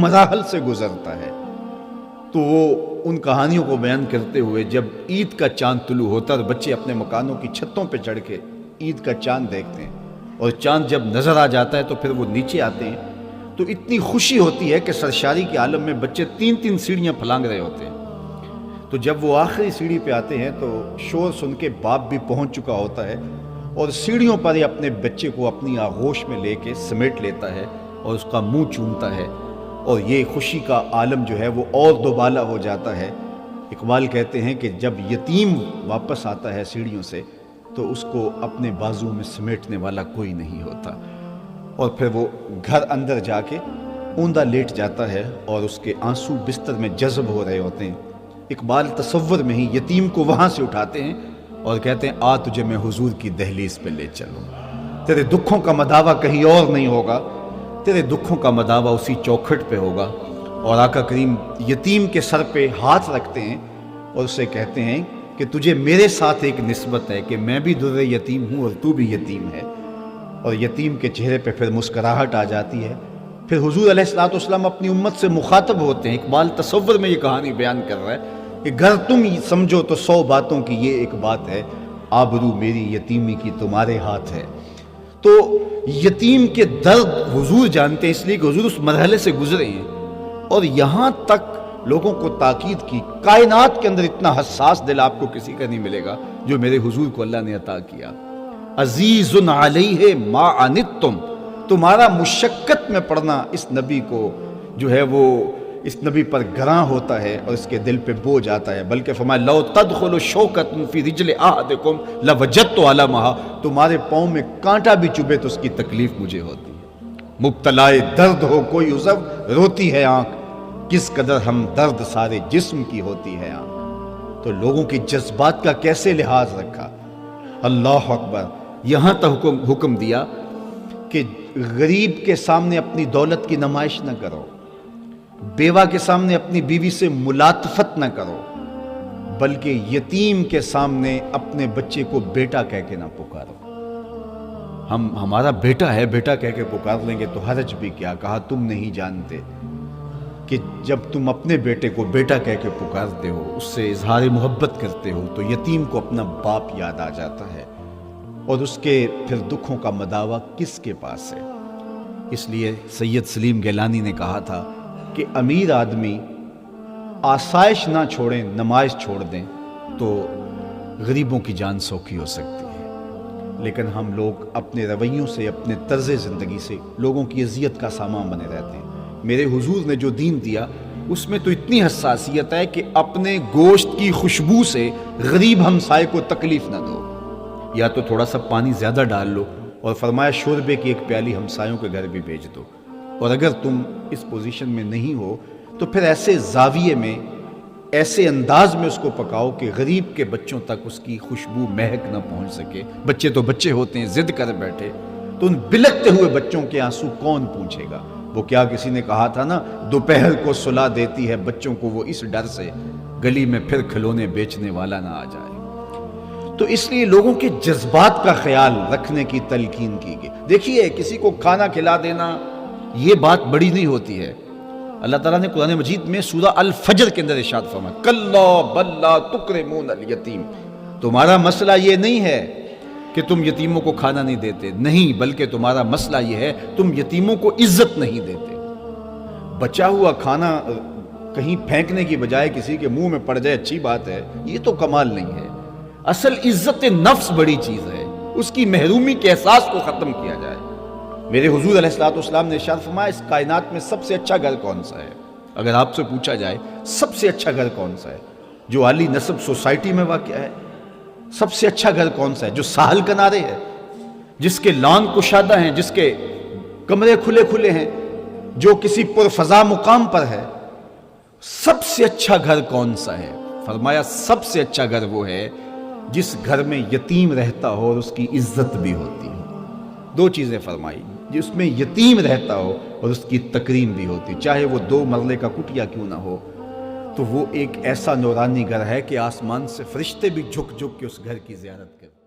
مراحل سے گزرتا ہے۔ تو وہ ان کہانیوں کو بیان کرتے ہوئے جب عید کا چاند طلوع ہوتا ہے تو بچے اپنے مکانوں کی چھتوں پہ چڑھ کے عید کا چاند دیکھتے ہیں، اور چاند جب نظر آ جاتا ہے تو پھر وہ نیچے آتے ہیں تو اتنی خوشی ہوتی ہے کہ سرشاری کے عالم میں بچے 3 سیڑھیاں پھلانگ رہے ہوتے ہیں۔ تو جب وہ آخری سیڑھی پہ آتے ہیں تو شور سن کے باپ بھی پہنچ چکا ہوتا ہے، اور سیڑھیوں پر ہی اپنے بچے کو اپنی آغوش میں لے کے سمیٹ لیتا ہے اور اس کا منہ چومتا ہے، اور یہ خوشی کا عالم جو ہے وہ اور دوبالا ہو جاتا ہے۔ اقبال کہتے ہیں کہ جب یتیم واپس آتا ہے سیڑھیوں سے تو اس کو اپنے بازو میں سمیٹنے والا کوئی نہیں ہوتا، اور پھر وہ گھر اندر جا کے اوندا لیٹ جاتا ہے اور اس کے آنسو بستر میں جذب ہو رہے ہوتے ہیں۔ اقبال تصور میں ہی یتیم کو وہاں سے اٹھاتے ہیں اور کہتے ہیں آ تجھے میں حضور کی دہلیز پہ لے چلوں، تیرے دکھوں کا مداوا کہیں اور نہیں ہوگا، تیرے دکھوں کا مداوا اسی چوکھٹ پہ ہوگا۔ اور آقا کریم یتیم کے سر پہ ہاتھ رکھتے ہیں اور اسے کہتے ہیں کہ تجھے میرے ساتھ ایک نسبت ہے کہ میں بھی در یتیم ہوں اور تو بھی یتیم ہے، اور یتیم کے چہرے پہ پھر مسکراہٹ آ جاتی ہے۔ پھر حضور علیہ السلام اپنی امت سے مخاطب ہوتے ہیں۔ اقبال تصور میں یہ کہانی بیان کر رہا ہے کہ گر تم سمجھو تو 100 باتوں کی یہ ایک بات ہے، آبرو میری یتیمی کی تمہارے ہاتھ ہے۔ تو یتیم کے درد حضور جانتے ہیں، اس لیے کہ حضور اس مرحلے سے گزرے ہیں، اور یہاں تک لوگوں کو تاکید کی کائنات کے اندر اتنا حساس دل آپ کو کسی کا نہیں ملے گا جو میرے حضور کو اللہ نے عطا کیا۔ عزیز علیہ ما عنتم، تمہارا مشقت میں پڑنا اس نبی کو جو ہے وہ اس نبی پر گراں ہوتا ہے اور اس کے دل پہ بوجھ آتا ہے، بلکہ فرمایا لو تدخل شوکۃ فی رجل احدکم لوجدت علمھا، تمہارے پاؤں میں کانٹا بھی چبھے تو اس کی تکلیف مجھے ہوتی ہے۔ مبتلائے درد ہو کوئی عضو روتی ہے آنکھ، کس قدر ہم درد سارے جسم کی ہوتی ہے آنکھ۔ تو لوگوں کے جذبات کا کیسے لحاظ رکھا، اللہ اکبر۔ یہاں تک حکم دیا کہ غریب کے سامنے اپنی دولت کی نمائش نہ کرو، بیوہ کے سامنے اپنی بیوی سے ملاطفت نہ کرو، بلکہ یتیم کے سامنے اپنے بچے کو بیٹا کہہ کے نہ پکارو۔ ہمارا بیٹا ہے، بیٹا کہہ کے پکار لیں گے تو حرج بھی کیا، کہا تم نہیں جانتے کہ جب تم اپنے بیٹے کو بیٹا کہہ کے پکارتے ہو، اس سے اظہار محبت کرتے ہو، تو یتیم کو اپنا باپ یاد آ جاتا ہے، اور اس کے پھر دکھوں کا مداوا کس کے پاس ہے۔ اس لیے سید سلیم گیلانی نے کہا تھا کہ امیر آدمی آسائش نہ چھوڑیں، نمائش چھوڑ دیں تو غریبوں کی جان سوکھی ہو سکتی ہے۔ لیکن ہم لوگ اپنے رویوں سے، اپنے طرز زندگی سے لوگوں کی اذیت کا سامان بنے رہتے ہیں۔ میرے حضور نے جو دین دیا اس میں تو اتنی حساسیت ہے کہ اپنے گوشت کی خوشبو سے غریب ہمسائے کو تکلیف نہ دو، یا تو تھوڑا سا پانی زیادہ ڈال لو، اور فرمایا شوربے کی ایک پیالی ہمسایوں کے گھر بھی بھیج دو، اور اگر تم اس پوزیشن میں نہیں ہو تو پھر ایسے زاویے میں، ایسے انداز میں اس کو پکاؤ کہ غریب کے بچوں تک اس کی خوشبو مہک نہ پہنچ سکے۔ بچے تو بچے ہوتے ہیں، ضد کر بیٹھے تو ان بلکتے ہوئے بچوں کے آنسو کون پوچھے گا؟ وہ کیا کسی نے کہا تھا نا، دوپہر کو سلا دیتی ہے بچوں کو وہ اس ڈر سے گلی میں پھر کھلونے بیچنے والا نہ آ جائے۔ تو اس لیے لوگوں کے جذبات کا خیال رکھنے کی تلقین کی گئی۔ دیکھیے کسی کو کھانا کھلا دینا یہ بات بڑی نہیں ہوتی ہے۔ اللہ تعالیٰ نے قرآن مجید میں سورہ الفجر کے اندر ارشاد فرمایا کلا بل لا تکرمون الیتیم، تمہارا مسئلہ یہ نہیں ہے کہ تم یتیموں کو کھانا نہیں دیتے، نہیں، بلکہ تمہارا مسئلہ یہ ہے تم یتیموں کو عزت نہیں دیتے۔ بچا ہوا کھانا کہیں پھینکنے کی بجائے کسی کے منہ میں پڑ جائے اچھی بات ہے، یہ تو کمال نہیں ہے۔ اصل عزت نفس بڑی چیز ہے، اس کی محرومی کے احساس کو ختم کیا جائے۔ میرے حضور علیہ السلام نے ارشاد فرمایا اس کائنات میں سب سے اچھا گھر کون سا ہے؟ اگر آپ سے پوچھا جائے سب سے اچھا گھر کون سا ہے، جو عالی نسب سوسائٹی میں واقع ہے؟ سب سے اچھا گھر کون سا ہے؟ جو ساحل کنارے ہے، جس کے لان کشادہ ہیں، جس کے کمرے کھلے کھلے ہیں، جو کسی پرفضا مقام پر ہے؟ سب سے اچھا گھر کون سا ہے؟ فرمایا سب سے اچھا گھر وہ ہے جس گھر میں یتیم رہتا ہو اور اس کی عزت بھی ہوتی ہو۔ دو چیزیں فرمائی، جس میں یتیم رہتا ہو اور اس کی تکریم بھی ہوتی، چاہے وہ 2 مرلے کا کٹیا کیوں نہ ہو، تو وہ ایک ایسا نورانی گھر ہے کہ آسمان سے فرشتے بھی جھک جھک کے اس گھر کی زیارت کرتے۔